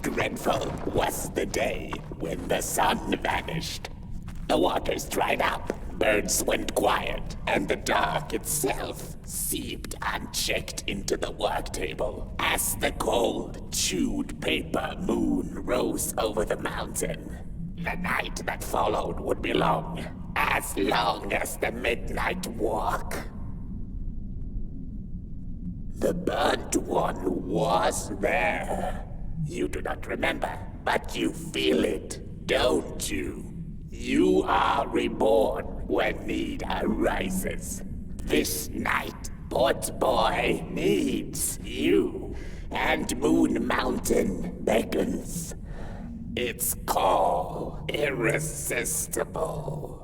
Dreadful was the day when the sun vanished. The waters dried up, birds went quiet, and the dark itself seeped unchecked into the work table as the cold, chewed paper moon rose over the mountain. The night that followed would be long as the midnight walk. The burnt one was there. You do not remember, but you feel it, don't you? You are reborn when need arises. This night, Potboy needs you, and Moon Mountain beckons. Its call irresistible.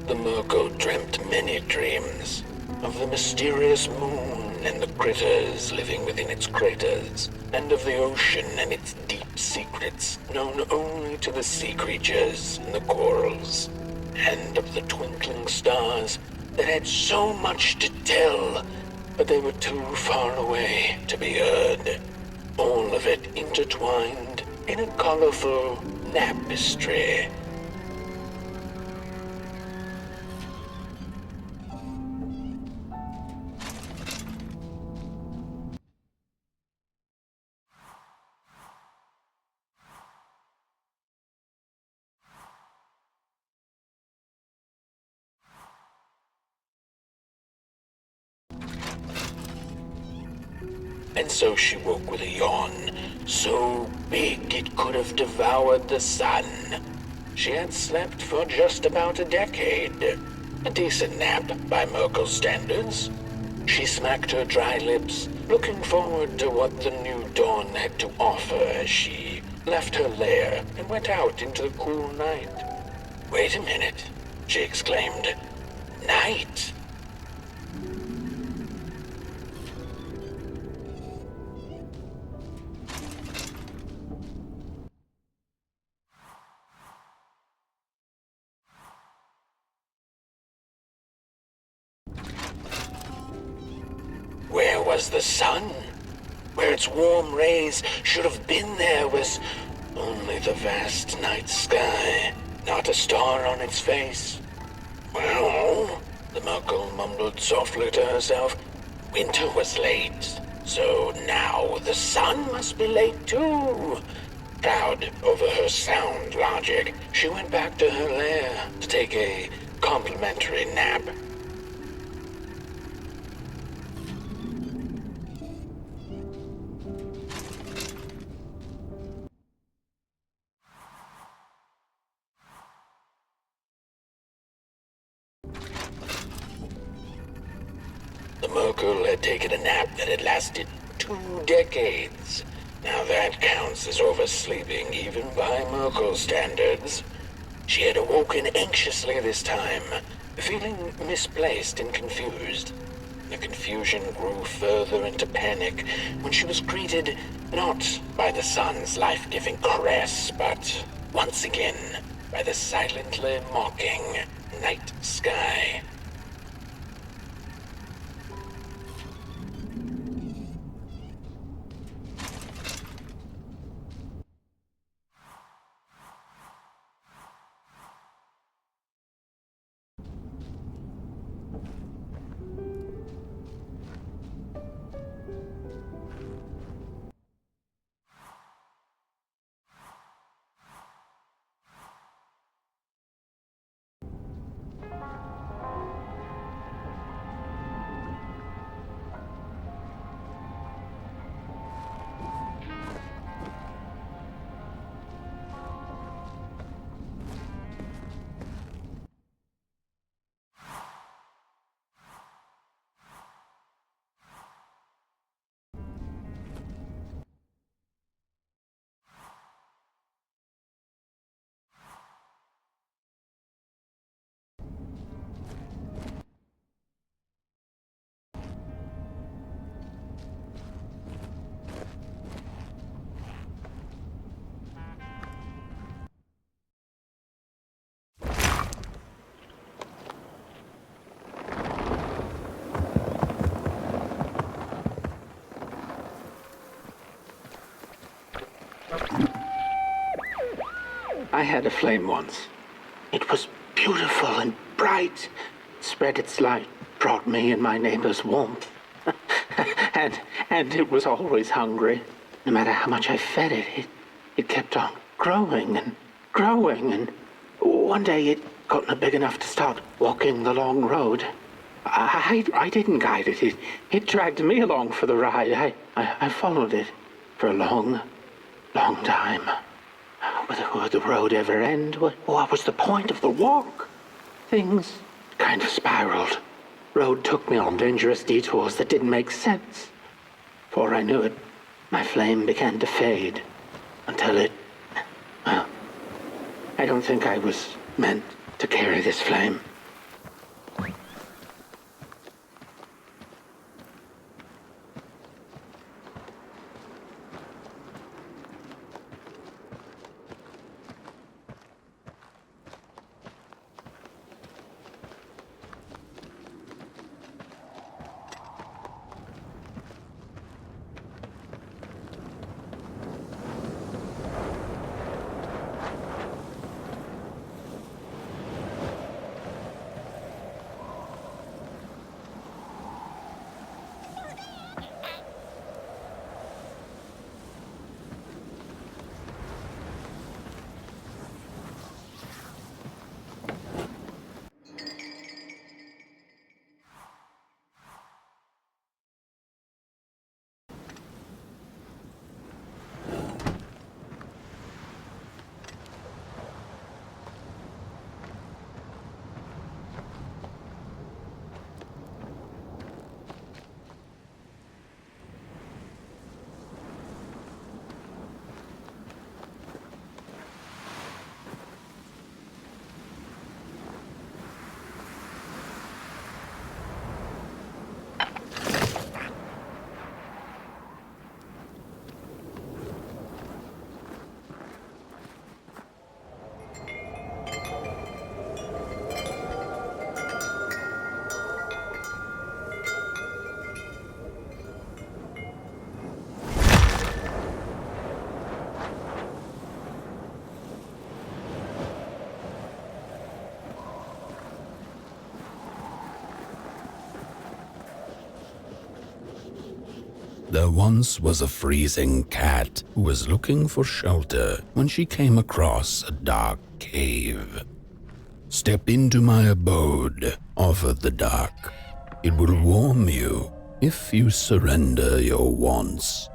The Mirko dreamt many dreams of the mysterious moon and the critters living within its craters, and of the ocean and its deep secrets known only to the sea creatures and the corals, and of the twinkling stars that had so much to tell, but they were too far away to be heard. All of it intertwined in a colorful tapestry. And so she woke with a yawn, so big it could have devoured the sun. She had slept for just about a decade. A decent nap by Merkel's standards. She smacked her dry lips, looking forward to what the new dawn had to offer as she left her lair and went out into the cool night. "Wait a minute," she exclaimed. "Night?" Where was the sun? Where its warm rays should have been there was only the vast night sky, not a star on its face. Well, the Merkel mumbled softly to herself, winter was late, so now the sun must be late too. Proud over her sound logic, she went back to her lair to take a complimentary nap. The Merkel had taken a nap that had lasted 2 decades. Now that counts as oversleeping even by Merkel standards. She had awoken anxiously this time, feeling misplaced and confused. The confusion grew further into panic when she was greeted not by the sun's life-giving caress, but once again by the silently mocking night sky. I had a flame once. It was beautiful and bright. It spread its light, brought me and my neighbors warmth. and it was always hungry. No matter how much I fed it, it kept on growing and growing. And one day it got big enough to start walking the long road. I didn't guide it. It dragged me along for the ride. I followed it for a long time. Would the road ever end? What was the point of the walk? Things kind of spiraled. Road took me on dangerous detours that didn't make sense. Before I knew it, my flame began to fade until well, I don't think I was meant to carry this flame. There once was a freezing cat who was looking for shelter when she came across a dark cave. "Step into my abode," offered the dark. "It will warm you if you surrender your wants."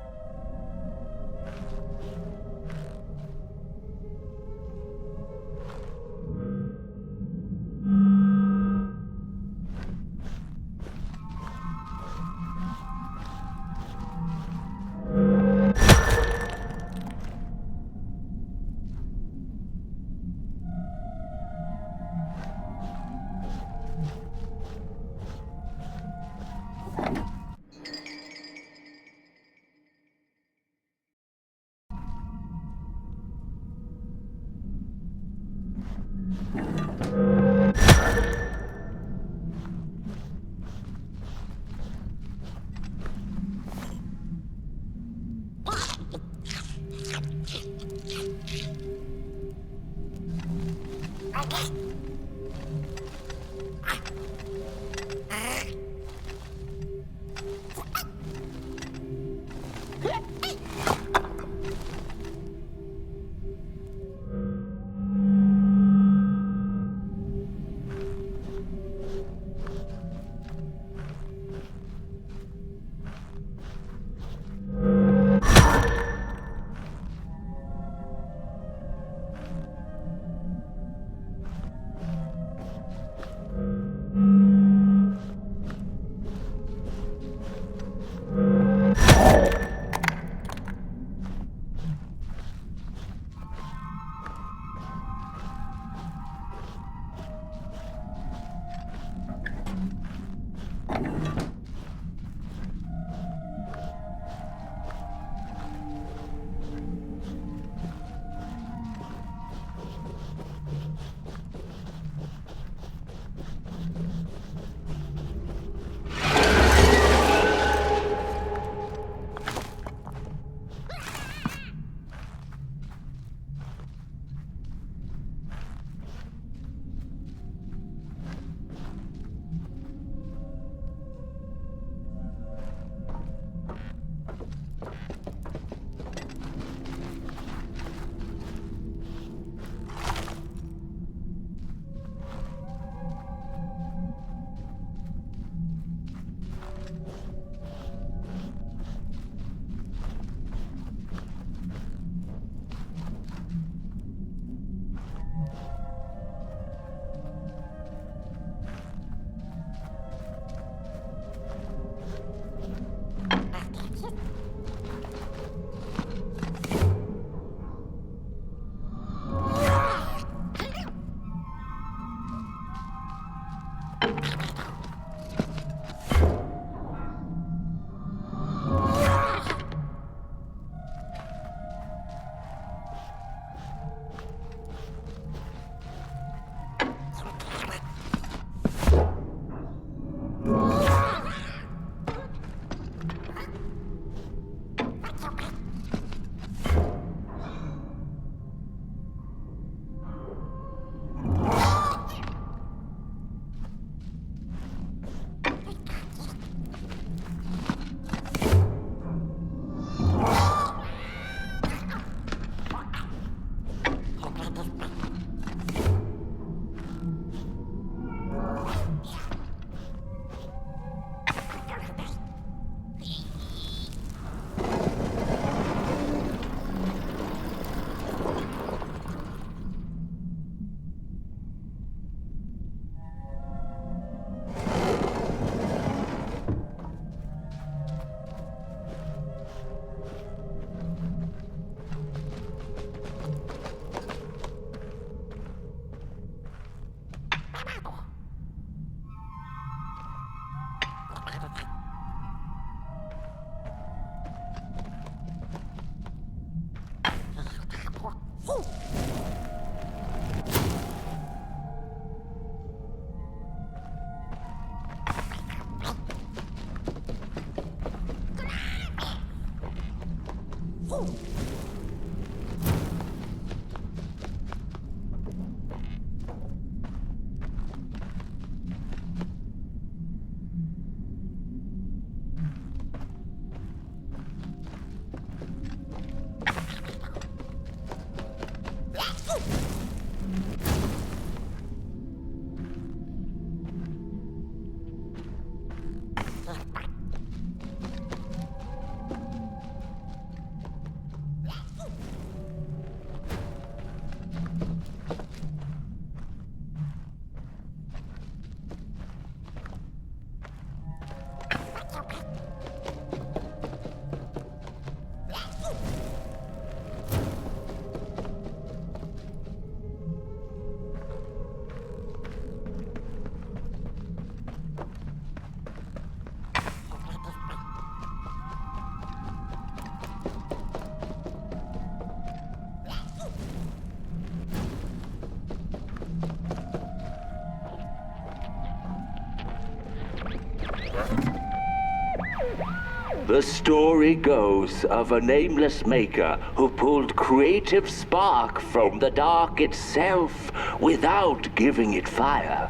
The story goes of a nameless maker who pulled creative spark from the dark itself without giving it fire.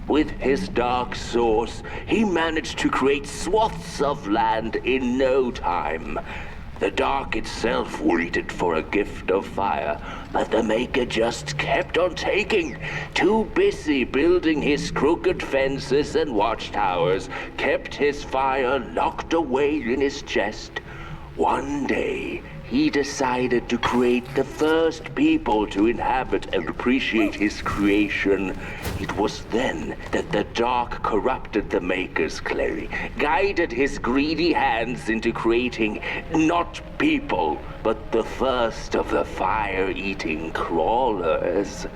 With his dark source, he managed to create swaths of land in no time. The dark itself waited for a gift of fire, but the maker just kept on taking. Too busy building his crooked fences and watchtowers, kept his fire locked away in his chest. One day, he decided to create the first people to inhabit and appreciate his creation. It was then that the dark corrupted the maker's clay, guided his greedy hands into creating not people, but the first of the fire-eating crawlers.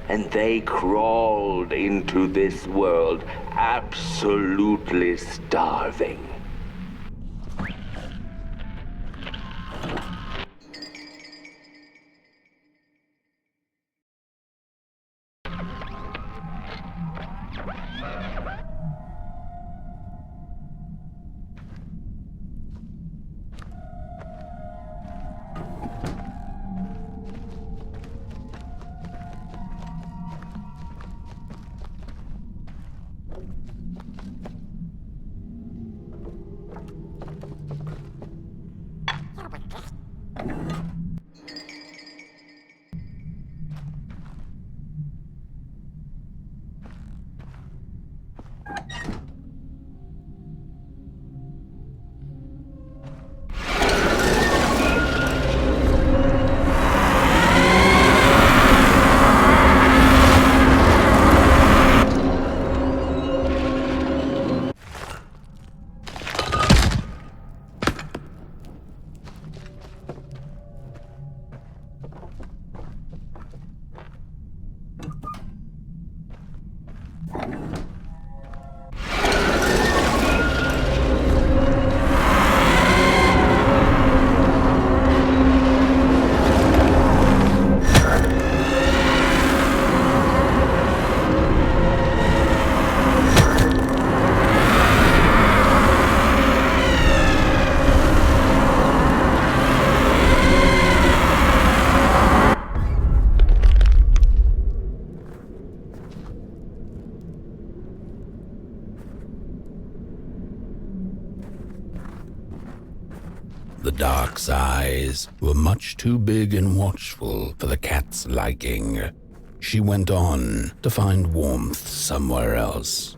And they crawled into this world absolutely starving. The dark's eyes were much too big and watchful for the cat's liking. She went on to find warmth somewhere else.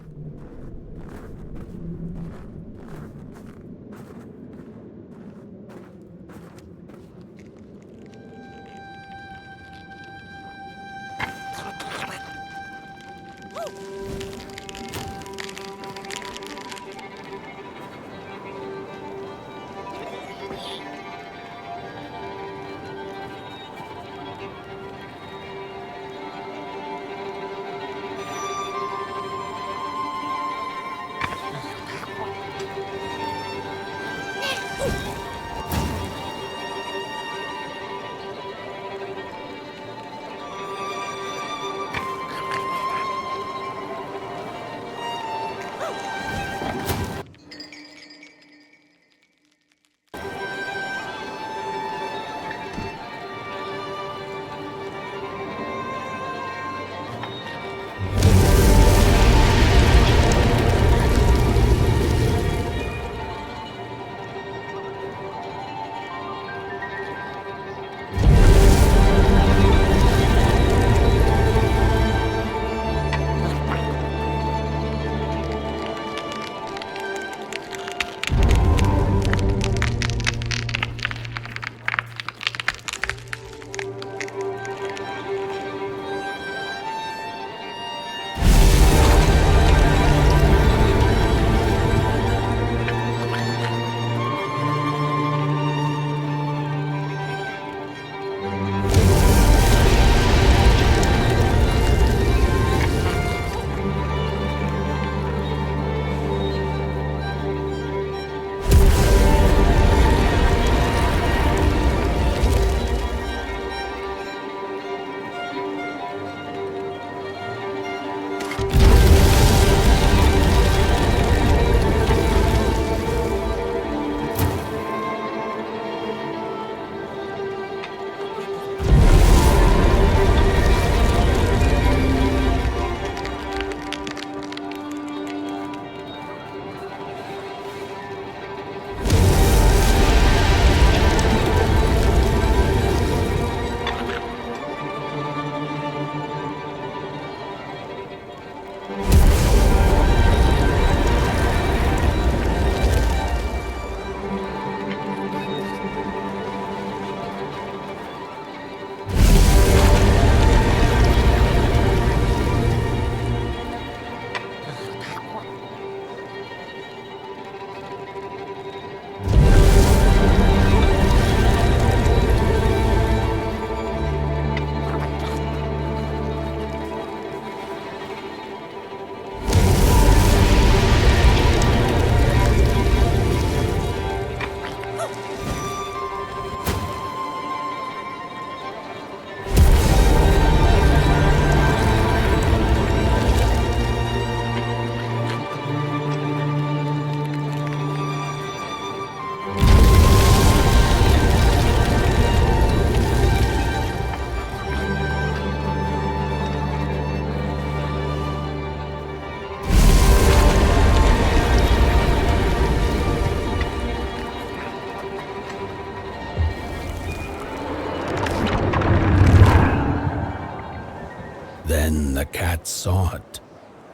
Then the cat saw it.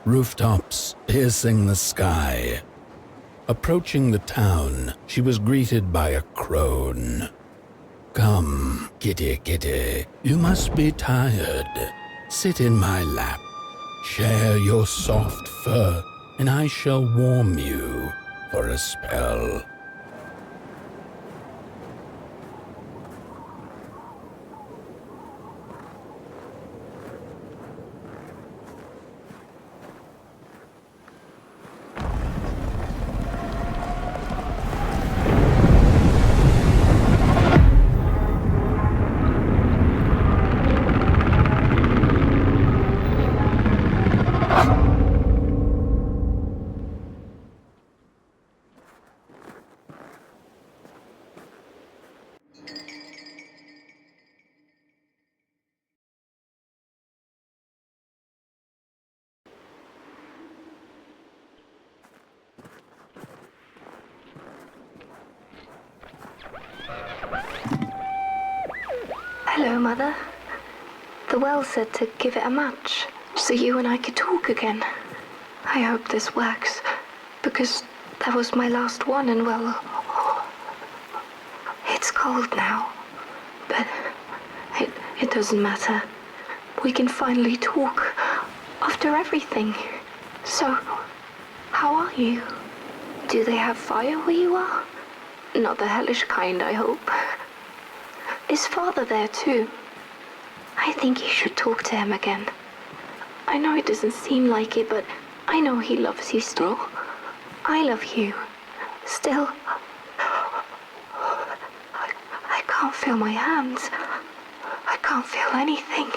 Rooftops piercing the sky. Approaching the town, she was greeted by a crone. "Come, kitty, kitty, you must be tired. Sit in my lap. Share your soft fur, and I shall warm you for a spell." Hello, Mother. The well said to give it a match, so you and I could talk again. I hope this works, because that was my last one, and well, it's cold now. But it doesn't matter. We can finally talk after everything. So, how are you? Do they have fire where you are? Not the hellish kind, I hope. Is Father there too? I think you should talk to him again. I know it doesn't seem like it, but I know he loves you still. I love you. Still. I can't feel my hands. I can't feel anything.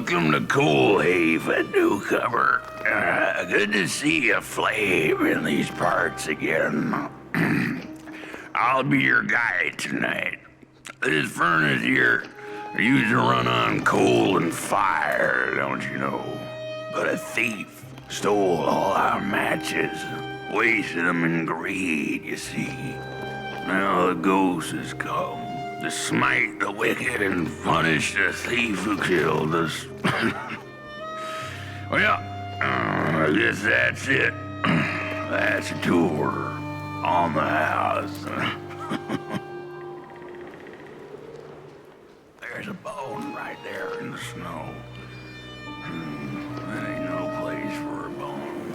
Welcome to Coalhaven, newcomer. Good to see a flame in these parts again. I'll be your guide tonight. This furnace here used to run on coal and fire, don't you know? But a thief stole all our matches, wasted them in greed, you see. Now the ghost has come to smite the wicked and punish the thief who killed us. Well, I guess that's it. That's a tour on the house. There's a bone right there in the snow. That ain't no place for a bone.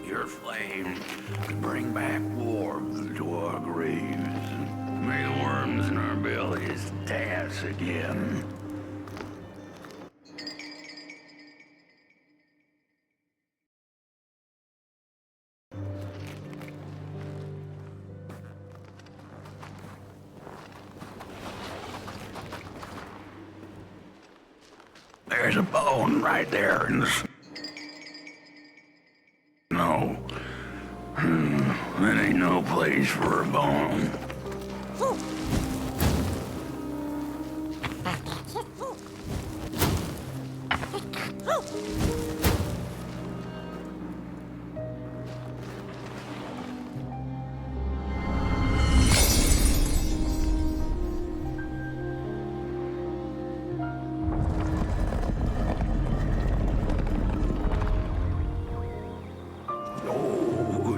Your flame could bring back warmth to our graves. May the worms in our bellies dance again. There's a bone right there in the snow. That ain't no place for a bone.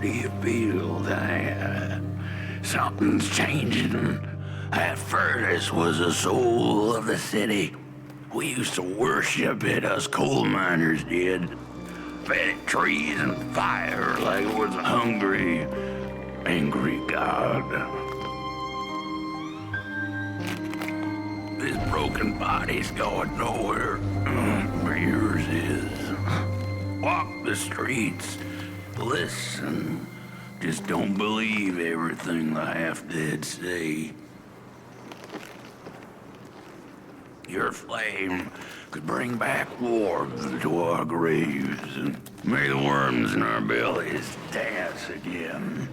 Do you feel that something's changing? That furnace was the soul of the city. We used to worship it, us coal miners did. Fed it trees and fire like it was a hungry, angry god. This broken body's going nowhere, but yours is. Walk the streets. Listen, just don't believe everything the half-dead say. Your flame could bring back warmth to our graves, and may the worms in our bellies dance again.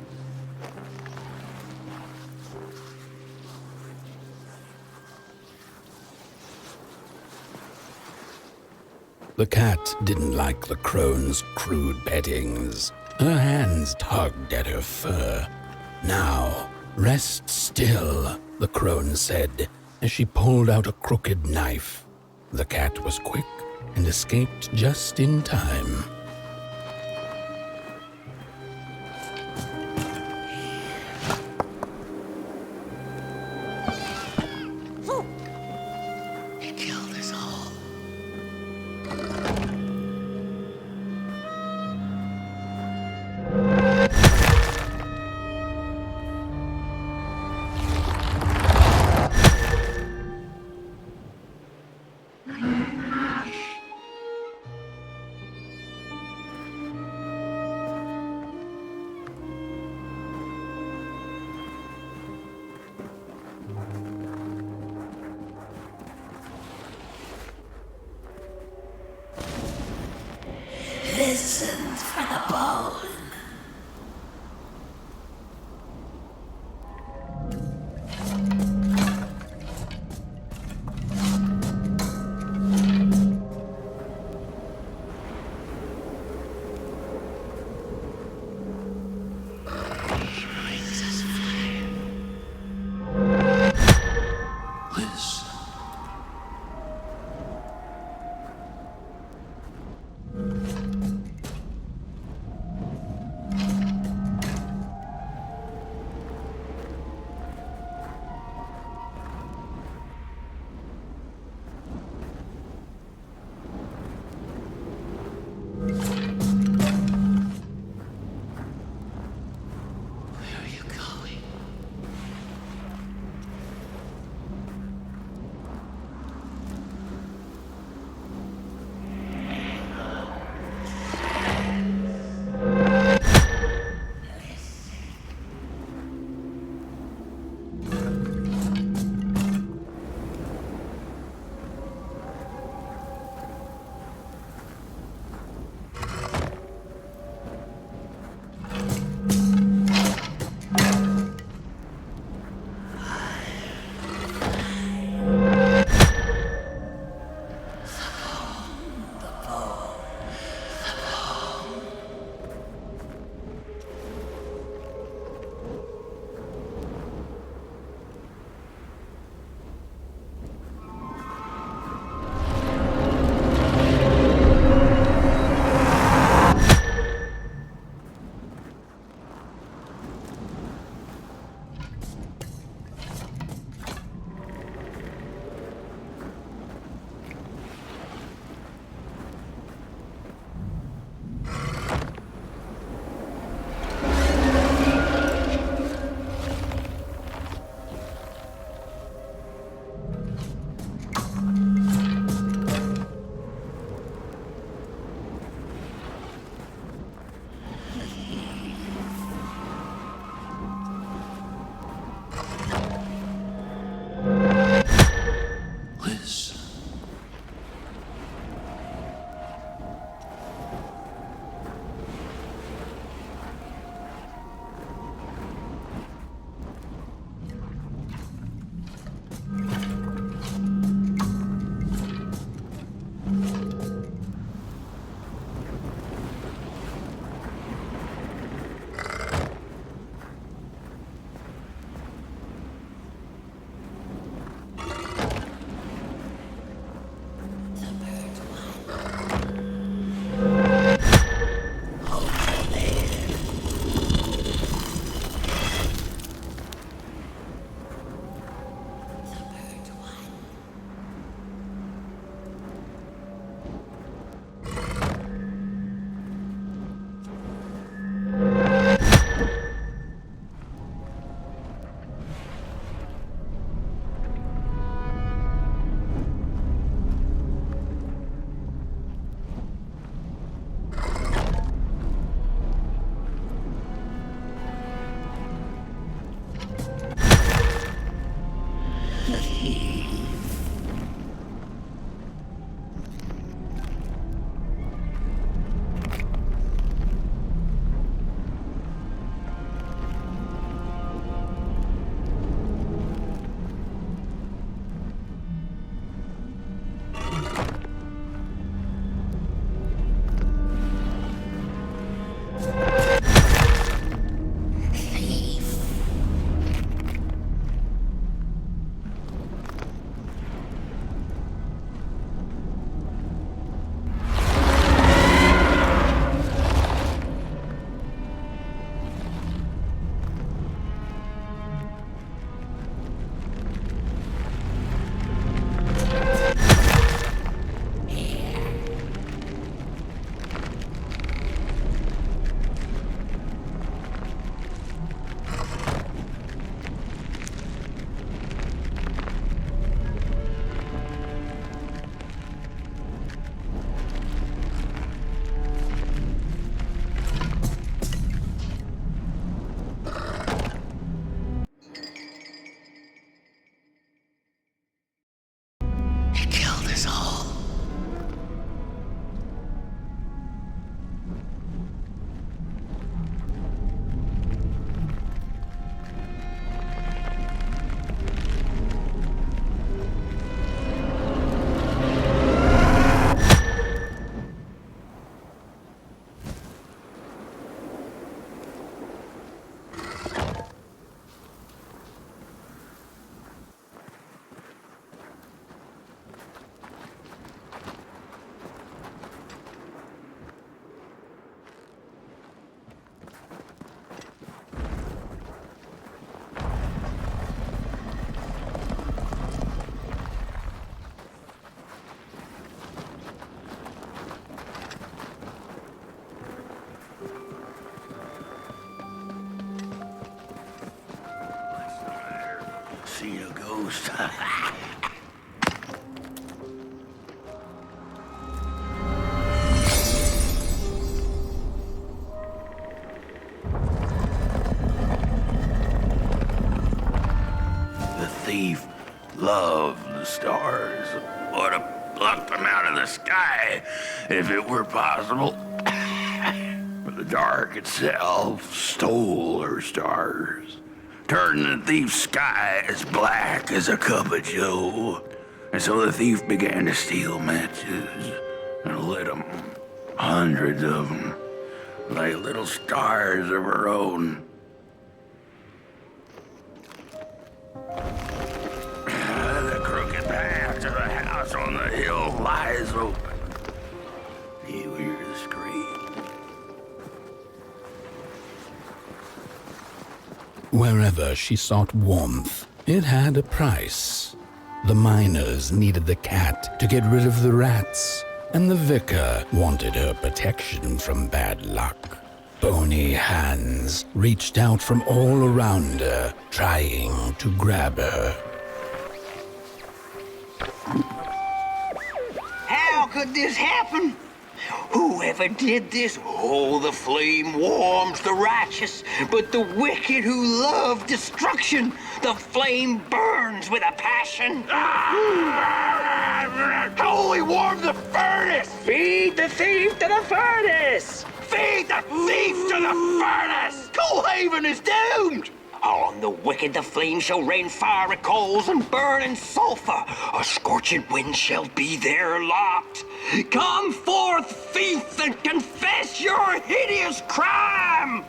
The cat didn't like the crone's crude pettings. Her hands tugged at her fur. Now, rest still, the crone said, as she pulled out a crooked knife. The cat was quick and escaped just in time. He killed us all. He killed us all. See a ghost. The thief loved the stars. Would have plucked them out of the sky if it were possible. But the dark itself stole her stars, turning the thief's sky as black as a cup of joe. And so the thief began to steal matches and lit them, hundreds of them, like little stars of her own. The crooked path to the house on the hill lies open. You hear the scream. Wherever she sought warmth, it had a price. The miners needed the cat to get rid of the rats, and the vicar wanted her protection from bad luck. Bony hands reached out from all around her, trying to grab her. How could this happen? Whoever did this? Oh, the flame warms the righteous, but the wicked who love destruction, the flame burns with a passion. Holy warm the furnace! Feed the thief to the furnace! Feed the thief to the furnace! Coalhaven is doomed! On the wicked the flame shall rain fiery coals and burning sulfur. A scorching wind shall be their lot. Come forth, thief, and confess your hideous crime!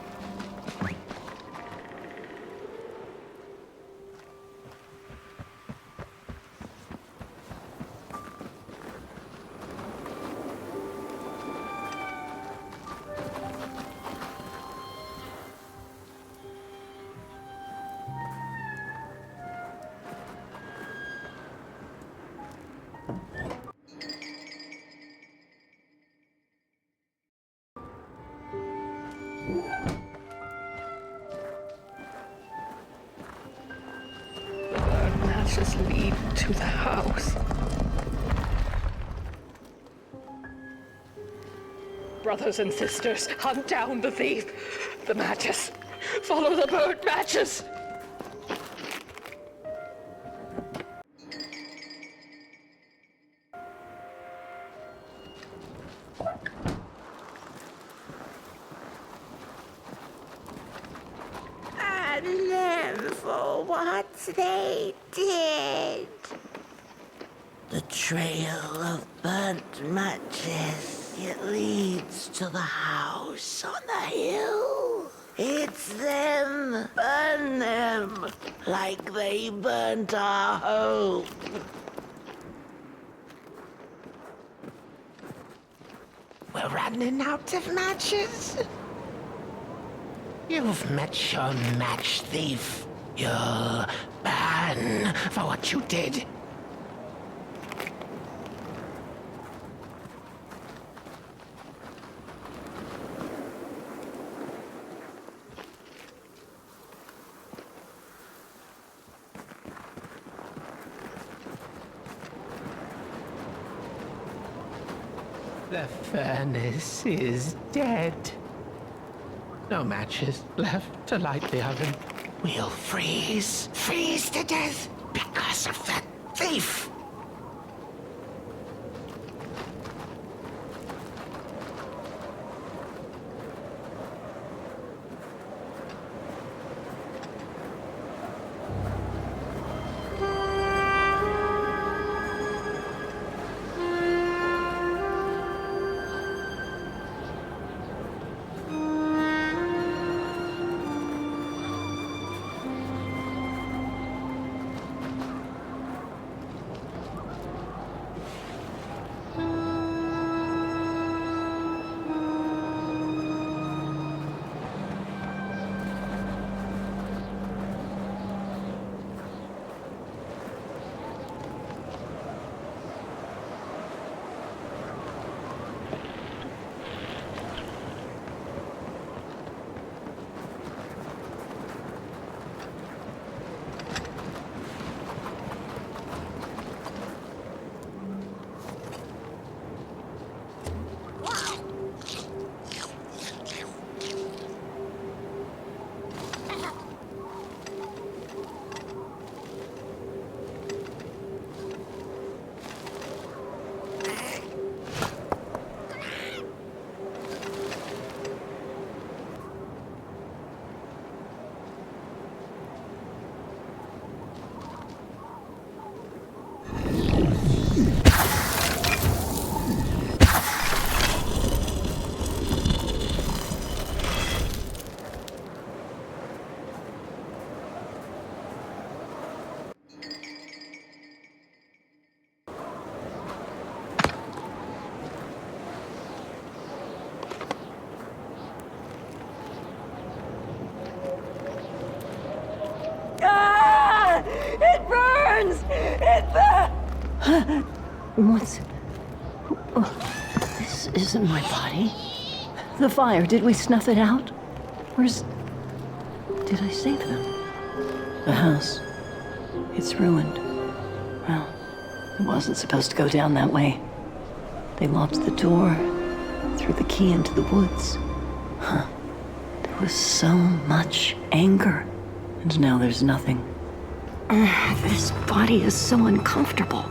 Matches lead to the house. Brothers and sisters, hunt down the thief. The matches. Follow the burnt matches. what they did. The trail of burnt matches, it leads to the house on the hill. It's them. Burn them like they burnt our home. We're running out of matches. You've met your match thief. You'll burn for what you did. The furnace is dead. No matches left to light the oven. We'll freeze to death because of that thief. It burns! What's... Oh, this isn't my body. The fire, did we snuff it out? Where's... Did I save them? The house. It's ruined. Well, it wasn't supposed to go down that way. They locked the door, threw the key into the woods. Huh. There was so much anger, and now there's nothing. This body is so uncomfortable.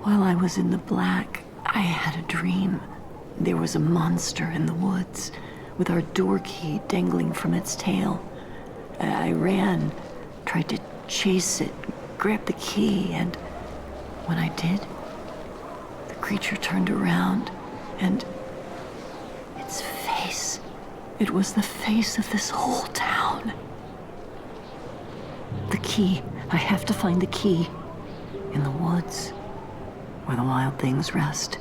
While I was in the black, I had a dream. There was a monster in the woods, with our door key dangling from its tail. I ran, tried to chase it, grab the key, and when I did, the creature turned around, and its face, it was the face of this whole town. The key, I have to find the key in the woods, where the wild things rest.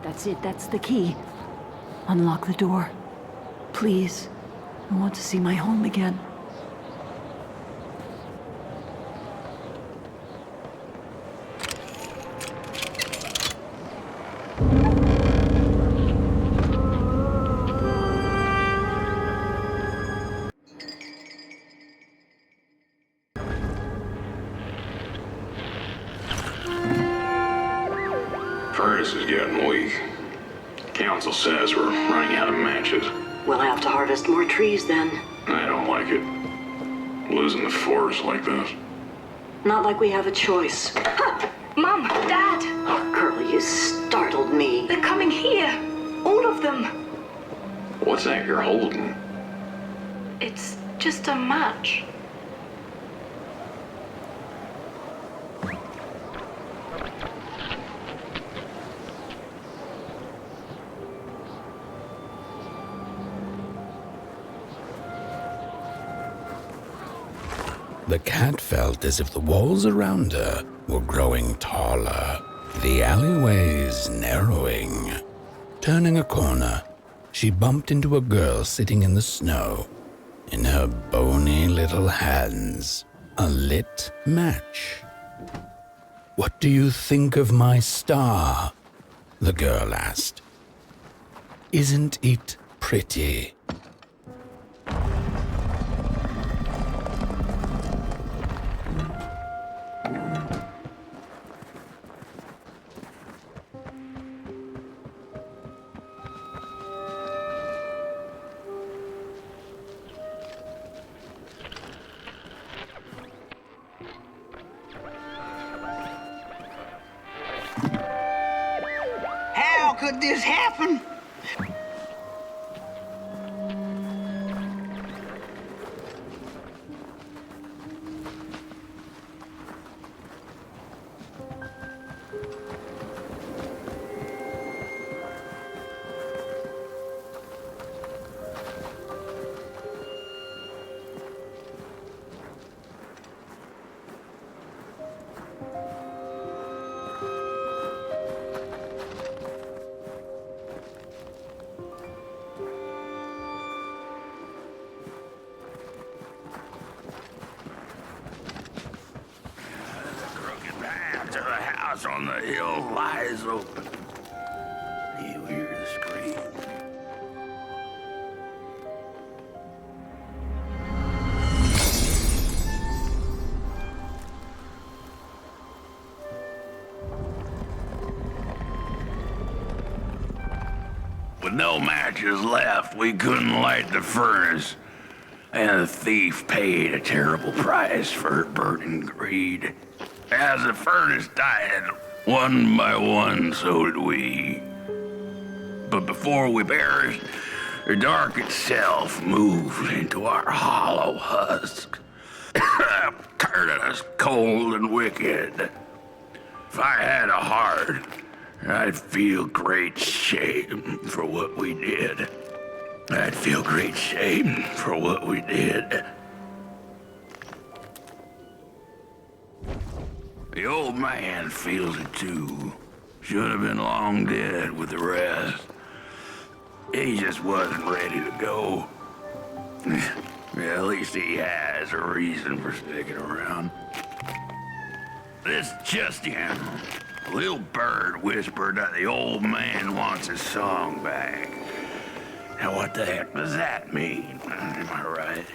That's it, that's the key. Unlock the door. Please. I want to see my home again. Furnace is getting weak. Council says we're running out of matches. We'll have to harvest more trees then. I don't like it. Losing the forest like this. Not like we have a choice. Mom, Dad, Oh, Curly, you startled me. they're coming here. All of them. What's that you're holding? It's just a match. The cat felt as if the walls around her were growing taller, the alleyways narrowing. Turning a corner, she bumped into a girl sitting in the snow. In her bony little hands, a lit match. "What do you think of my star?" the girl asked. "Isn't it pretty?" How could this happen? On the hill lies open. You hear the scream. With no matches left, we couldn't light the furnace. And the thief paid a terrible price for her burning greed. As the furnace died, one by one, so did we. But before we perished, the dark itself moved into our hollow husk, turning us cold and wicked. If I had a heart, I'd feel great shame for what we did. I'd feel great shame for what we did. The old man feels it too. Should have been long dead with the rest. He just wasn't ready to go. Yeah, at least he has a reason for sticking around. This just in. A little bird whispered that the old man wants his song back. Now what the heck does that mean? Am I right?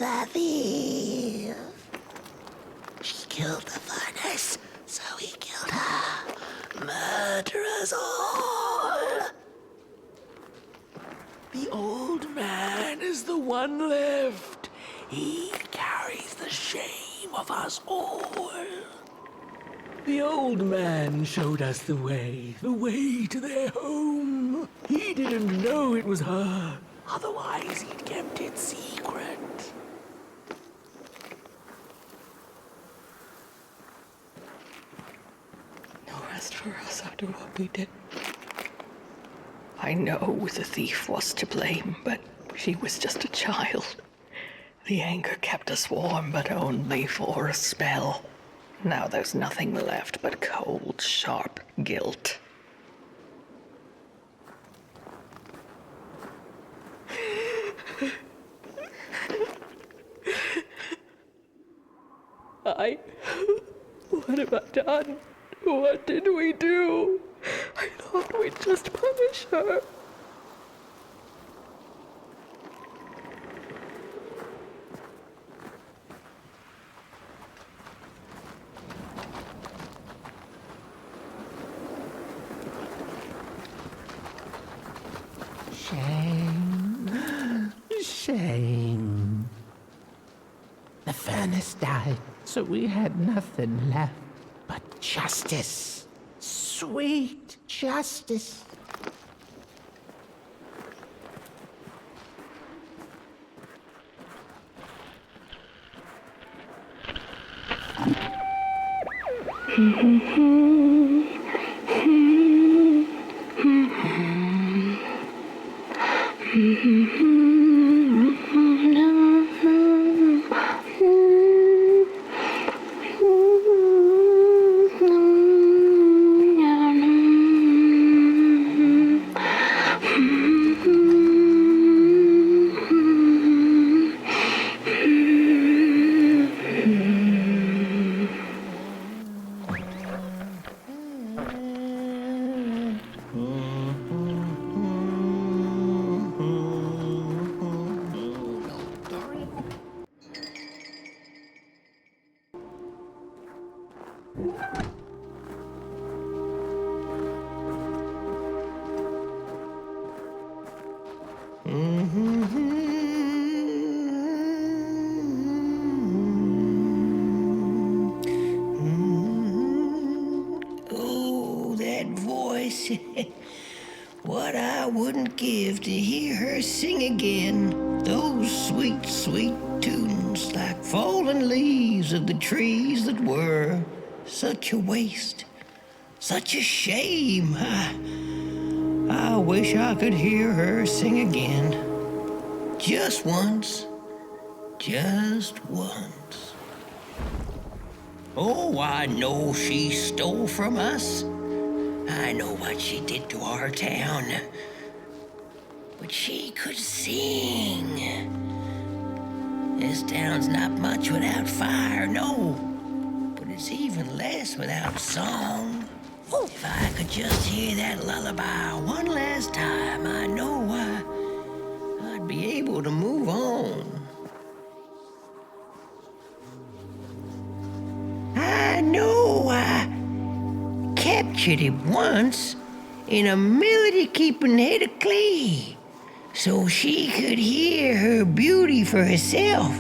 the thief. She killed the furnace, so he killed her. Murder us all. The old man is the one left. He carries the shame of us all. The old man showed us the way to their home. He didn't know it was her. Otherwise, he'd kept it secret. No rest for us after what we did. I know the thief was to blame, but she was just a child. The anger kept us warm, but only for a spell. Now there's nothing left but cold, sharp guilt. What have I done? What did we do? I thought we'd just punish her. Shame. Shame. The furnace died, so we had nothing left but justice. Sweet justice. Oh, that voice. What I wouldn't give to hear her sing again. Those sweet, sweet tunes like fallen leaves of the trees that were. Such a waste. Such a shame. I wish I could hear her sing again. Just once. Just once. Oh, I know she stole from us. I know what she did to our town. But she could sing. This town's not much without fire, no. But it's even less without song. If I could just hear that lullaby one last time, I know I'd be able to move on. I know I captured it once in a melody-keeping head of clay so she could hear her beauty for herself.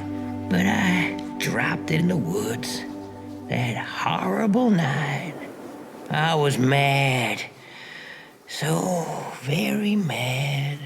But I dropped it in the woods that horrible night. I was mad, so very mad.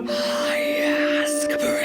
I ask for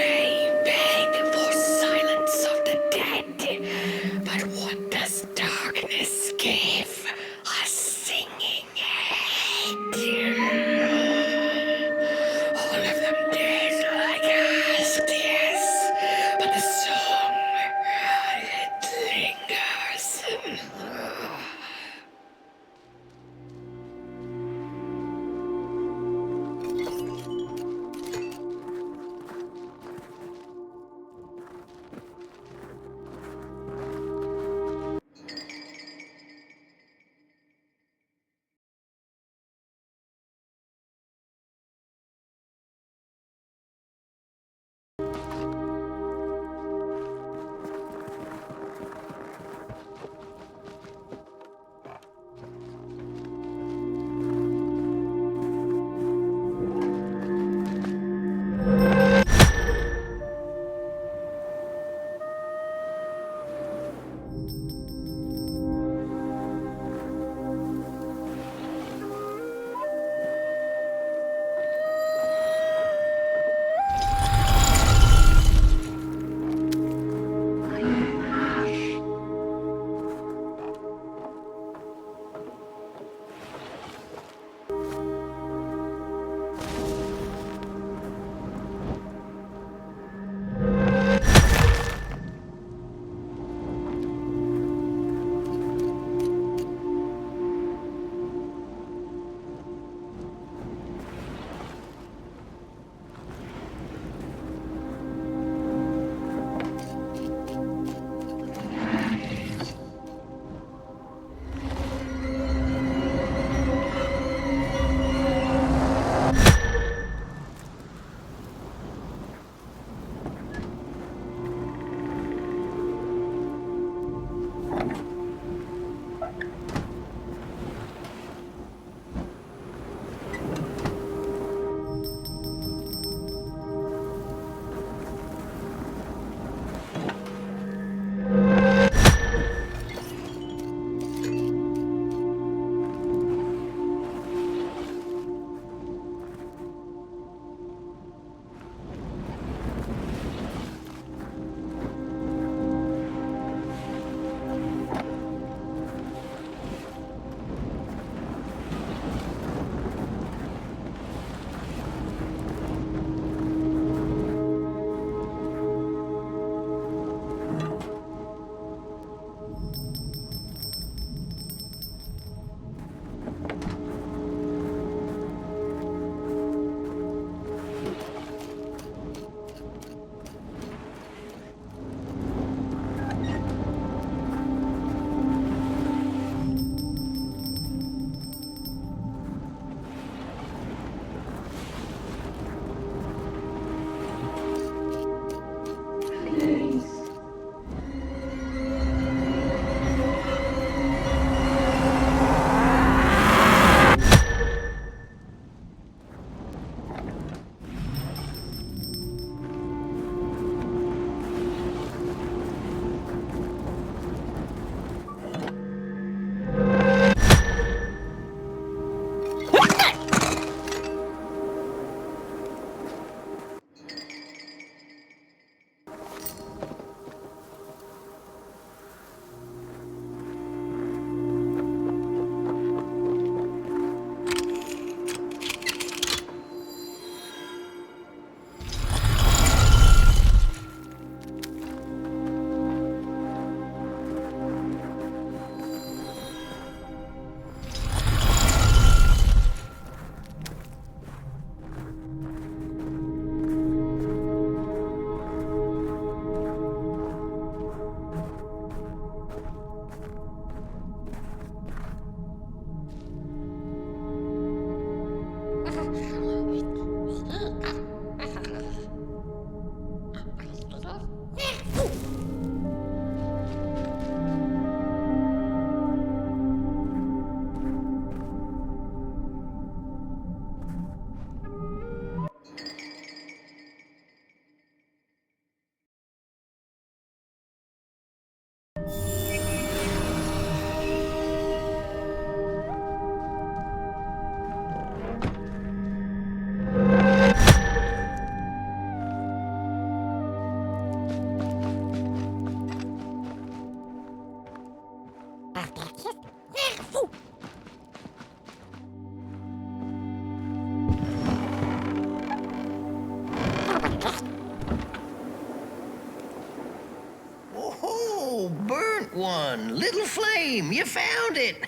Oh, burnt one, little flame, you found it.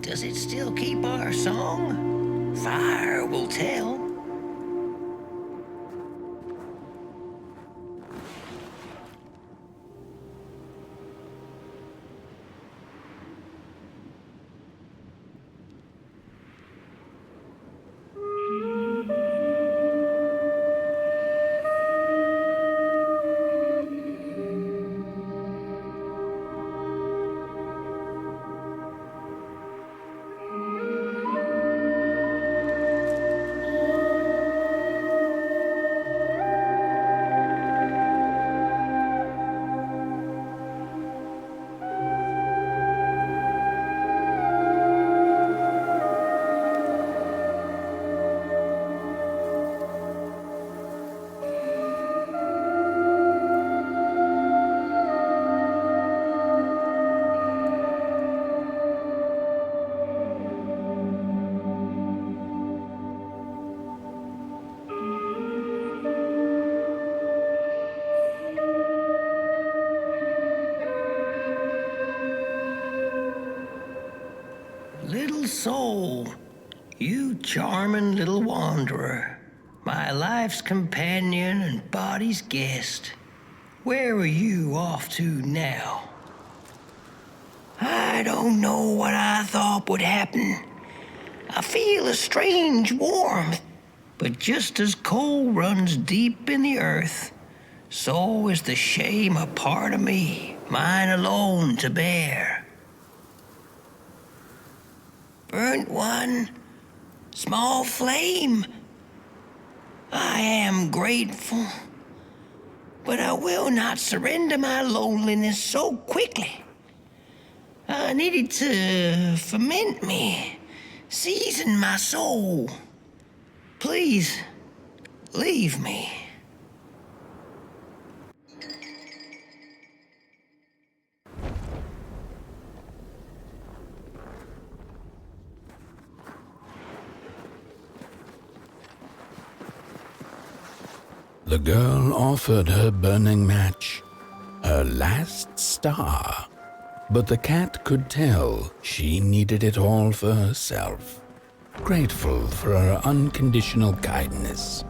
Does it still keep our song? Fire will tell. Little soul, you charming little wanderer, my life's companion and body's guest. Where are you off to now? I don't know what I thought would happen. I feel a strange warmth, but just as coal runs deep in the earth, so is the shame a part of me, mine alone to bear. Burnt one, small flame, I am grateful, but I will not surrender my loneliness so quickly. I needed to ferment me, season my soul. Please, leave me. The girl offered her burning match, her last star, but the cat could tell she needed it all for herself. Grateful for her unconditional kindness,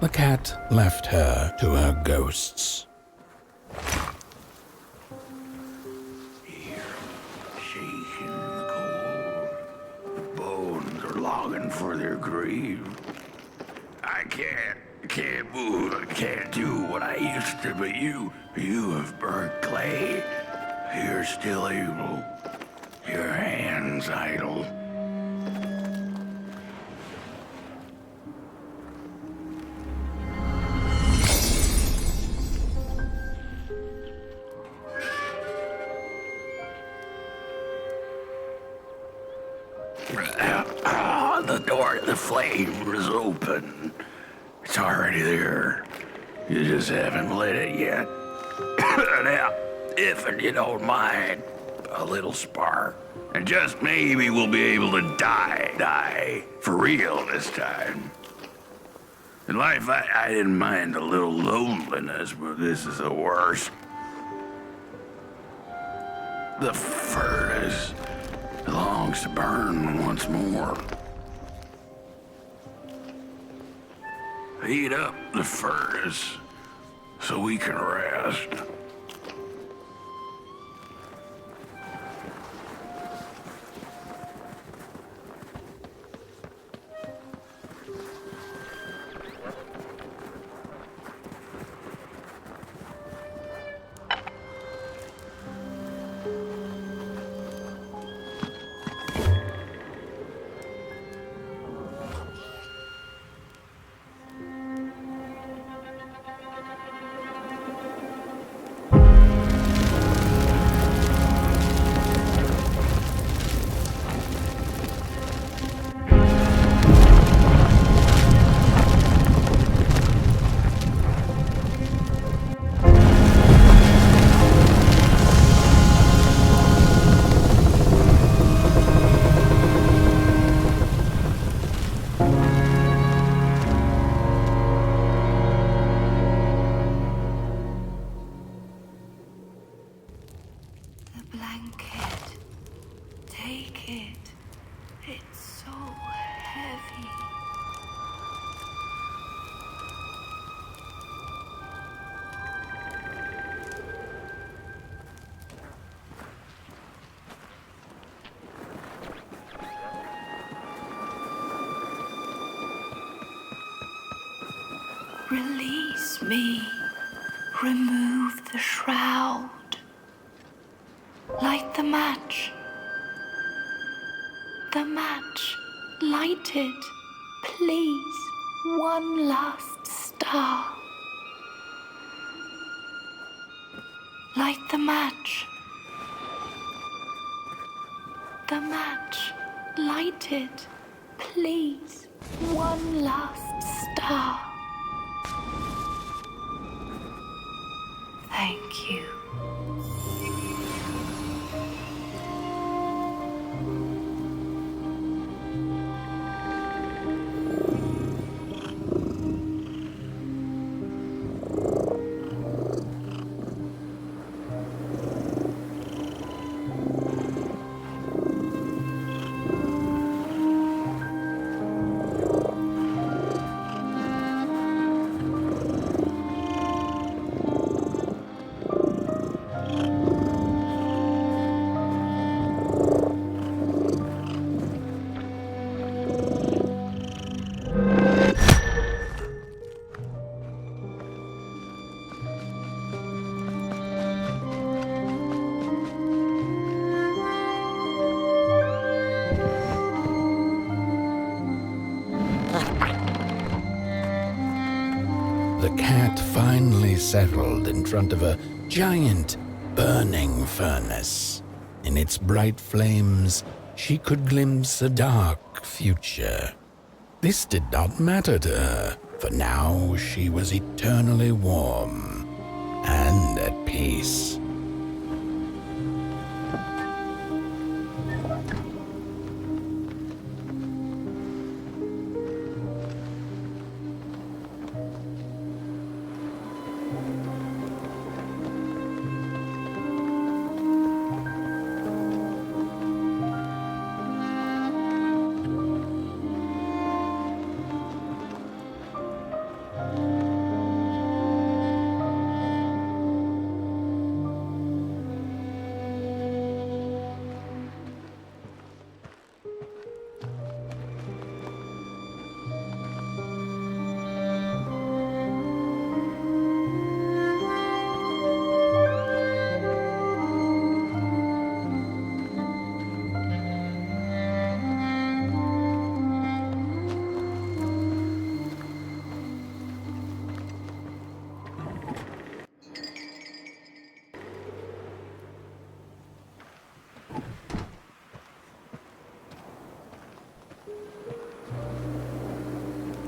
the cat left her to her ghosts. Shaking the cold. The bones are longing for their grave. I can't move, I can't do what I used to, but you have burnt clay. You're still able. Your hands idle. The door to the flame is open. It's already there. You just haven't lit it yet. Now, if you don't mind, a little spark. And just maybe we'll be able to die for real this time. In life, I didn't mind a little loneliness, but this is the worst. The furnace longs to burn once more. Heat up the furnace so we can rest. Release me. Remove the shroud. Light the match. The match. Light it. Please. One last star. Light the match. The match. Light it. Please. One last star. Thank you. The cat finally settled in front of a giant burning furnace. In its bright flames, she could glimpse a dark future. This did not matter to her, for now she was eternally warm and at peace.